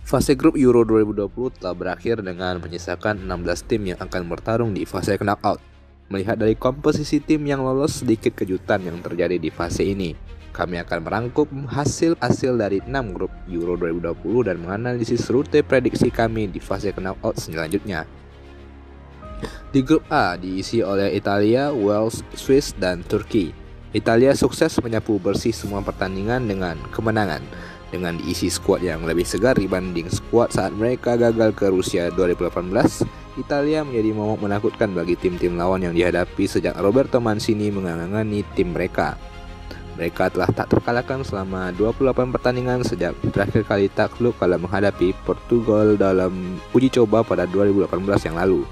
Fase grup Euro 2020 telah berakhir dengan menyisakan 16 tim yang akan bertarung di fase knockout. Melihat dari komposisi tim yang lolos, sedikit kejutan yang terjadi di fase ini. Kami akan merangkum hasil dari 6 grup Euro 2020 dan menganalisis rute prediksi kami di fase knockout selanjutnya. Di grup A diisi oleh Italia, Wales, Swiss, dan Turki. Italia sukses menyapu bersih semua pertandingan dengan kemenangan, dengan diisi skuad yang lebih segar dibanding skuad saat mereka gagal ke Rusia 2018. Italia menjadi momok menakutkan bagi tim-tim lawan yang dihadapi sejak Roberto Mancini menangani tim mereka. Mereka telah tak terkalahkan selama 28 pertandingan sejak terakhir kali takluk kala menghadapi Portugal dalam uji coba pada 2018 yang lalu.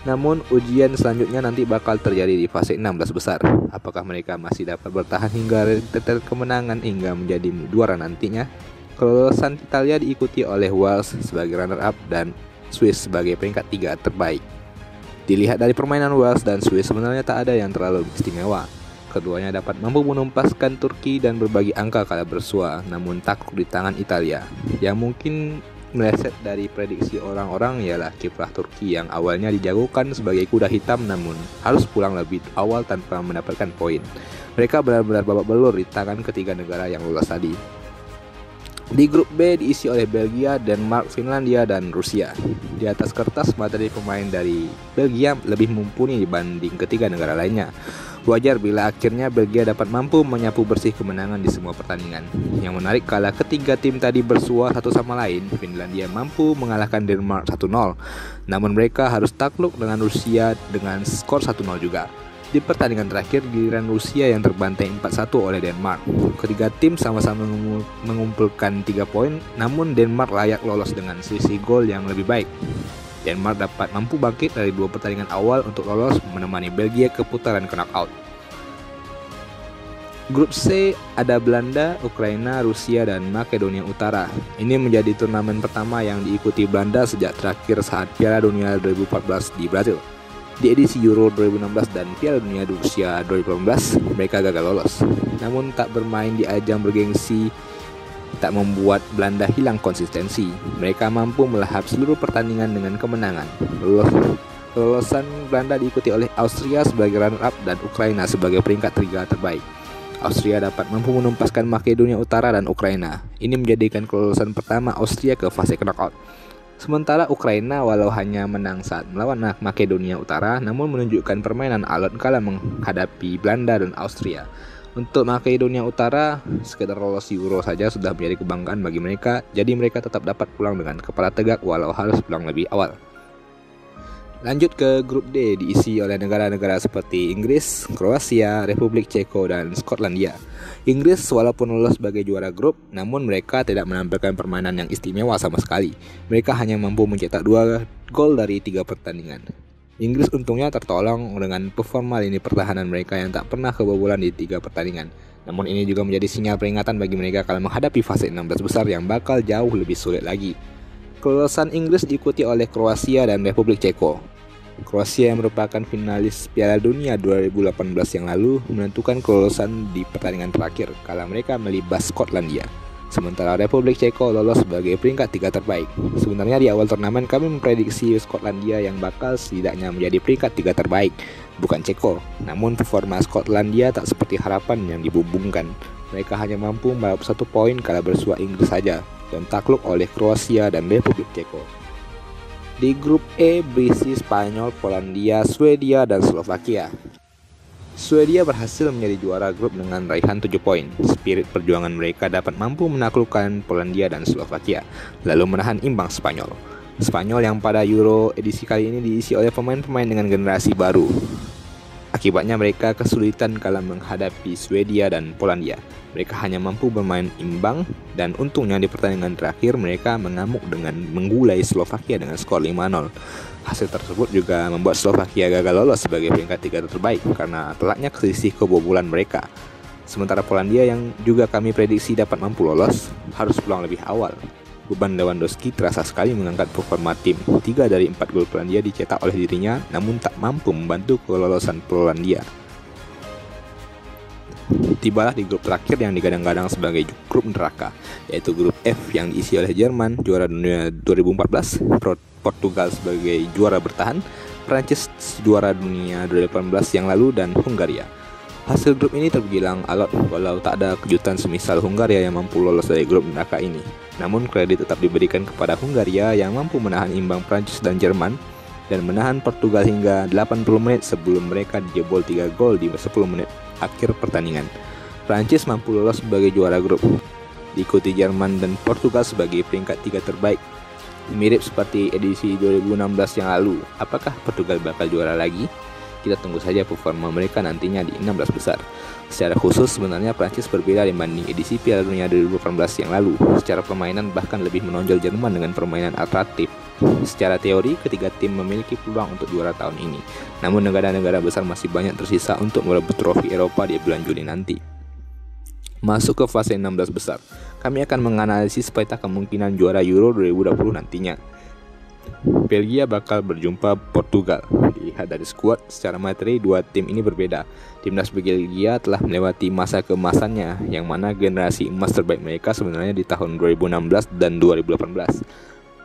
Namun ujian selanjutnya nanti bakal terjadi di fase 16 besar. Apakah mereka masih dapat bertahan hingga rentetan kemenangan hingga menjadi juara nantinya? Kelolosan Italia diikuti oleh Wales sebagai runner-up dan Swiss sebagai peringkat 3 terbaik. Dilihat dari permainan Wales dan Swiss sebenarnya tak ada yang terlalu istimewa. Keduanya dapat mampu menumpaskan Turki dan berbagi angka kala bersua, namun takluk di tangan Italia. Yang mungkin meleset dari prediksi orang-orang ialah kiprah Turki yang awalnya dijagokan sebagai kuda hitam namun harus pulang lebih awal tanpa mendapatkan poin. Mereka benar-benar babak belur di tangan ketiga negara yang lolos tadi. Di grup B diisi oleh Belgia, Denmark, Finlandia, dan Rusia. Di atas kertas materi pemain dari Belgia lebih mumpuni dibanding ketiga negara lainnya. Wajar bila akhirnya Belgia dapat mampu menyapu bersih kemenangan di semua pertandingan. Yang menarik kala ketiga tim tadi bersua satu sama lain, Finlandia mampu mengalahkan Denmark 1-0. Namun mereka harus takluk dengan Rusia dengan skor 1-0 juga. Di pertandingan terakhir, giliran Rusia yang terbantai 4-1 oleh Denmark. Ketiga tim sama-sama mengumpulkan 3 poin, namun Denmark layak lolos dengan selisih gol yang lebih baik. Denmark dapat mampu bangkit dari 2 pertandingan awal untuk lolos menemani Belgia ke putaran knockout. Grup C ada Belanda, Ukraina, Rusia, dan Makedonia Utara. Ini menjadi turnamen pertama yang diikuti Belanda sejak terakhir saat Piala Dunia 2014 di Brazil. Di edisi Euro 2016 dan Piala Dunia Rusia 2018, mereka gagal lolos. Namun tak bermain di ajang bergengsi tak membuat Belanda hilang konsistensi. Mereka mampu melahap seluruh pertandingan dengan kemenangan. Kelolosan Belanda diikuti oleh Austria sebagai runner-up dan Ukraina sebagai peringkat 3 terbaik. Austria dapat mampu menumpaskan Makedonia Utara dan Ukraina. Ini menjadikan kelolosan pertama Austria ke fase knockout. Sementara Ukraina walau hanya menang saat melawan Makedonia Utara, namun menunjukkan permainan alot kala menghadapi Belanda dan Austria. Untuk Makedonia Utara, sekedar lolos Euro saja sudah menjadi kebanggaan bagi mereka, jadi mereka tetap dapat pulang dengan kepala tegak walau harus pulang lebih awal. Lanjut ke grup D diisi oleh negara-negara seperti Inggris, Kroasia, Republik Ceko, dan Skotlandia. Inggris walaupun lolos sebagai juara grup, namun mereka tidak menampilkan permainan yang istimewa sama sekali. Mereka hanya mampu mencetak 2 gol dari 3 pertandingan. Inggris untungnya tertolong dengan performa lini pertahanan mereka yang tak pernah kebobolan di 3 pertandingan. Namun ini juga menjadi sinyal peringatan bagi mereka kalau menghadapi fase 16 besar yang bakal jauh lebih sulit lagi. Kelolosan Inggris diikuti oleh Kroasia dan Republik Ceko. Kroasia yang merupakan finalis Piala Dunia 2018 yang lalu menentukan kelolosan di pertandingan terakhir kala mereka melibas Skotlandia. Sementara Republik Ceko lolos sebagai peringkat 3 terbaik. Sebenarnya di awal turnamen kami memprediksi Skotlandia yang bakal setidaknya menjadi peringkat 3 terbaik, bukan Ceko. Namun performa Skotlandia tak seperti harapan yang dibumbungkan. Mereka hanya mampu meraup 1 poin kala bersua Inggris saja dan takluk oleh Kroasia dan Republik Ceko. Di grup E berisi Spanyol, Polandia, Swedia, dan Slovakia. Swedia berhasil menjadi juara grup dengan raihan 7 poin. Spirit perjuangan mereka dapat mampu menaklukkan Polandia dan Slovakia, lalu menahan imbang Spanyol. Spanyol yang pada Euro edisi kali ini diisi oleh pemain-pemain dengan generasi baru. Akibatnya mereka kesulitan kala menghadapi Swedia dan Polandia. Mereka hanya mampu bermain imbang dan untungnya di pertandingan terakhir mereka mengamuk dengan menggulai Slovakia dengan skor 5-0. Hasil tersebut juga membuat Slovakia gagal lolos sebagai peringkat 3 terbaik karena telaknya selisih kebobolan mereka. Sementara Polandia yang juga kami prediksi dapat mampu lolos harus pulang lebih awal. Beban Lewandowski terasa sekali mengangkat performa tim. 3 dari 4 gol Polandia dicetak oleh dirinya namun tak mampu membantu kelolosan Polandia. Tibalah di grup terakhir yang digadang-gadang sebagai grup neraka, yaitu grup F yang diisi oleh Jerman, juara dunia 2014, Portugal sebagai juara bertahan, Prancis juara dunia 2018 yang lalu, dan Hungaria. Hasil grup ini terbilang alot walau tak ada kejutan semisal Hungaria yang mampu lolos dari grup neraka ini. Namun kredit tetap diberikan kepada Hungaria yang mampu menahan imbang Prancis dan Jerman dan menahan Portugal hingga 80 menit sebelum mereka dijebol 3 gol di 10 menit akhir pertandingan. Prancis mampu lolos sebagai juara grup, diikuti Jerman dan Portugal sebagai peringkat 3 terbaik. Mirip seperti edisi 2016 yang lalu. Apakah Portugal bakal juara lagi? Kita tunggu saja performa mereka nantinya di 16 besar. Secara khusus sebenarnya Prancis berbeda dibanding edisi Piala Dunia 2018 yang lalu. Secara permainan bahkan lebih menonjol Jerman dengan permainan atratif. Secara teori, ketiga tim memiliki peluang untuk juara tahun ini. Namun negara-negara besar masih banyak tersisa untuk merebut trofi Eropa di bulan Juli nanti. Masuk ke fase 16 besar, kami akan menganalisis peta kemungkinan juara Euro 2020 nantinya. Belgia bakal berjumpa Portugal. Dilihat dari skuad, secara materi dua tim ini berbeda. Timnas Belgia telah melewati masa keemasannya, yang mana generasi emas terbaik mereka sebenarnya di tahun 2016 dan 2018.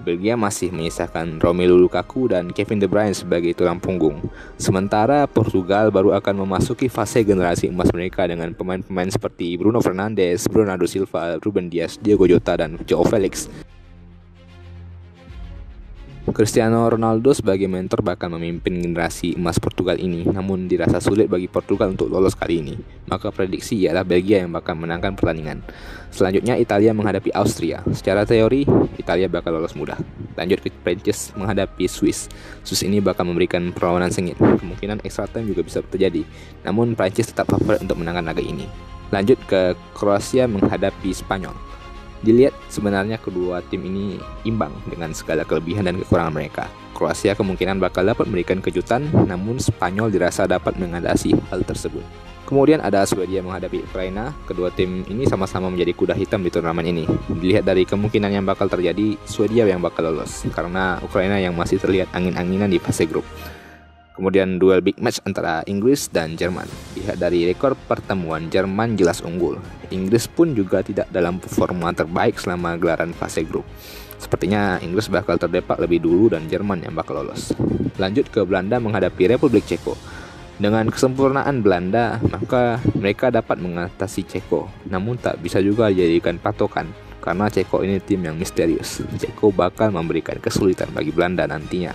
Belgia masih menyisakan Romelu Lukaku dan Kevin De Bruyne sebagai tulang punggung. Sementara Portugal baru akan memasuki fase generasi emas mereka dengan pemain-pemain seperti Bruno Fernandes, Bernardo Silva, Ruben Dias, Diogo Jota, dan Joao Felix. Cristiano Ronaldo sebagai mentor bakal memimpin generasi emas Portugal ini, namun dirasa sulit bagi Portugal untuk lolos kali ini. Maka prediksi ialah Belgia yang bakal menangkan pertandingan. Selanjutnya Italia menghadapi Austria. Secara teori, Italia bakal lolos mudah. Lanjut ke Prancis menghadapi Swiss. Swiss ini bakal memberikan perlawanan sengit. Kemungkinan extra time juga bisa terjadi. Namun Prancis tetap favorit untuk menangkan laga ini. Lanjut ke Kroasia menghadapi Spanyol. Dilihat sebenarnya kedua tim ini imbang dengan segala kelebihan dan kekurangan mereka. Kroasia kemungkinan bakal dapat memberikan kejutan, namun Spanyol dirasa dapat mengatasi hal tersebut. Kemudian ada Swedia menghadapi Ukraina. Kedua tim ini sama-sama menjadi kuda hitam di turnamen ini. Dilihat dari kemungkinan yang bakal terjadi, Swedia yang bakal lolos, karena Ukraina yang masih terlihat angin-anginan di fase grup. Kemudian duel big match antara Inggris dan Jerman. Lihat dari rekor pertemuan, Jerman jelas unggul. Inggris pun juga tidak dalam performa terbaik selama gelaran fase grup. Sepertinya Inggris bakal terdepak lebih dulu dan Jerman yang bakal lolos. Lanjut ke Belanda menghadapi Republik Ceko. Dengan kesempurnaan Belanda, maka mereka dapat mengatasi Ceko. Namun tak bisa juga dijadikan patokan, karena Ceko ini tim yang misterius. Ceko bakal memberikan kesulitan bagi Belanda nantinya.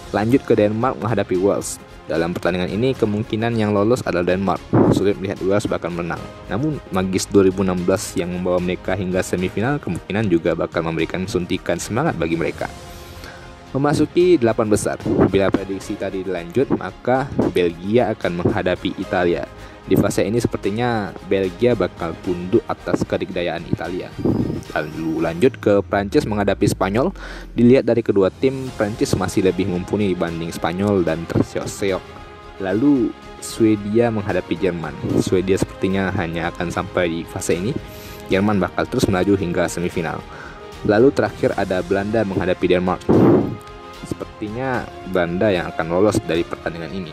Lanjut ke Denmark menghadapi Wales. Dalam pertandingan ini kemungkinan yang lolos adalah Denmark. Sulit melihat Wales bakal menang. Namun magis 2016 yang membawa mereka hingga semifinal kemungkinan juga bakal memberikan suntikan semangat bagi mereka. Memasuki 8 besar. Bila prediksi tadi dilanjut, maka Belgia akan menghadapi Italia. Di fase ini sepertinya Belgia bakal tunduk atas kedikdayaan Italia. Lalu lanjut ke Prancis menghadapi Spanyol. Dilihat dari kedua tim, Prancis masih lebih mumpuni dibanding Spanyol dan terseok-seok. Lalu Swedia menghadapi Jerman. Swedia sepertinya hanya akan sampai di fase ini. Jerman bakal terus melaju hingga semifinal. Lalu terakhir ada Belanda menghadapi Denmark. Sepertinya Belanda yang akan lolos dari pertandingan ini.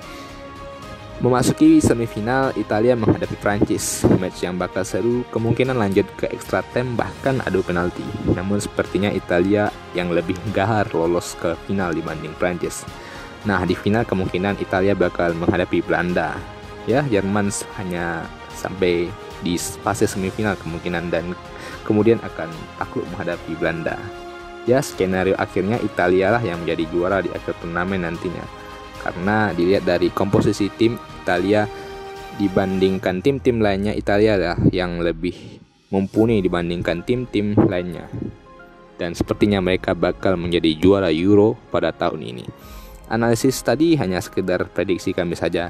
Memasuki semifinal, Italia menghadapi Prancis. Match yang bakal seru, kemungkinan lanjut ke extra time bahkan adu penalti. Namun sepertinya Italia yang lebih gahar lolos ke final dibanding Prancis. Nah, di final kemungkinan Italia bakal menghadapi Belanda. Ya, Jerman hanya sampai di fase semifinal kemungkinan dan kemudian akan takluk menghadapi Belanda. Ya, skenario akhirnya Italia lah yang menjadi juara di akhir turnamen nantinya. Karena dilihat dari komposisi tim, Italia dibandingkan tim-tim lainnya, Italia lah yang lebih mumpuni dibandingkan tim-tim lainnya. Dan sepertinya mereka bakal menjadi juara Euro pada tahun ini. Analisis tadi hanya sekedar prediksi kami saja.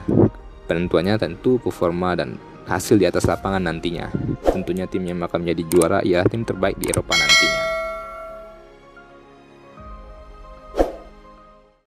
Penentuannya tentu performa dan hasil di atas lapangan nantinya. Tentunya tim yang akan menjadi juara ialah tim terbaik di Eropa nantinya.